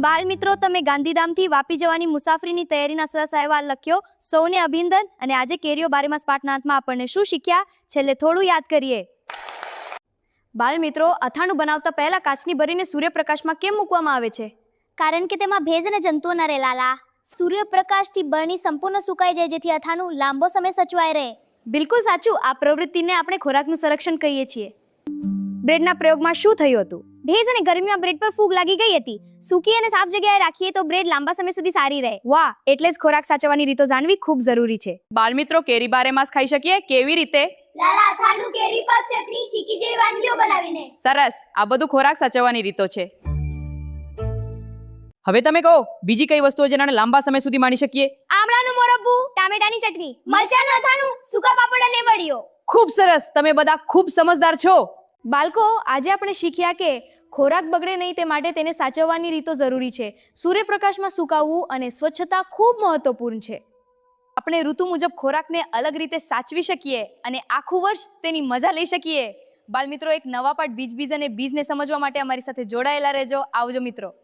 બાળ મિત્રો, તમે ગાંધીધામથી વાપી જવાની મુસાફરીની તૈયારીના સરસ અહેવાલ લખ્યો. સૌને અભિનંદન. અને આજે કેરીઓ બારેમાસ પાઠના અંતમાં આપણને શું શીખ્યા, છેલ્લે થોડું યાદ કરીએ. બાળ મિત્રો, અથાણું બનાવતા પહેલા કાચની ભરીને સૂર્યપ્રકાશમાં કેમ મૂકવામાં આવે છે? કારણ કે તેમાં ભેજ અને જંતુઓ ન રહે લાલા. સૂર્યપ્રકાશથી બરણી સંપૂર્ણ સુકાઈ જાય, જેથી અથાણું લાંબો સમય સચવાય રહે. બિલકુલ સાચું. આ પ્રવૃત્તિને આપણે ખોરાકનું સંરક્ષણ કહીએ છીએ. બ્રેડના પ્રયોગમાં શું થયું હતું? ભેજ અને ગરમીમાં બ્રેડ પર ફૂગ લાગી ગઈ હતી. સૂકી અને સાફ જગ્યાએ રાખીએ તો બ્રેડ લાંબા સમય સુધી સારી રહે. વાહ, એટલે જ ખોરાક સાચવવાની રીતો જાણવી ખૂબ જરૂરી છે. બાળ મિત્રો, કેરી બારેમાસ ખાઈ શકીએ કેવી રીતે? લાલા, અથાણું, કેરી પાક, ચટણી, ચીકી જેવી વાનગીઓ બનાવીને. સરસ. આ બધું ખોરાક સાચવવાની રીતો છે. હવે તમે કહો, બીજી કઈ વસ્તુઓ જેનાને લાંબા સમય સુધી માણી શકીએ? આમળાનું મોરબ્બું, ટામેટાની ચટણી, મરચાંનું અથાણું, સૂકા પાપડ અને વડીઓ. ખૂબ સરસ. તમે બધા ખૂબ સમજદાર છો. બાળકો, આજે આપણે શીખ્યા કે ખોરાક બગડે નહીં તે માટે તેને સાચવવાની રીતો જરૂરી છે. સૂર્યપ્રકાશમાં સુકાવવું અને સ્વચ્છતા ખૂબ મહત્વપૂર્ણ છે. આપણે ઋતુ મુજબ ખોરાકને અલગ રીતે સાચવી શકીએ અને આખું વર્ષ તેની મજા લઈ શકીએ. બાળ મિત્રો, એક નવા પાઠ બીજ અને બીજને સમજવા માટે અમારી સાથે જોડાયેલા રહેજો. આવજો મિત્રો.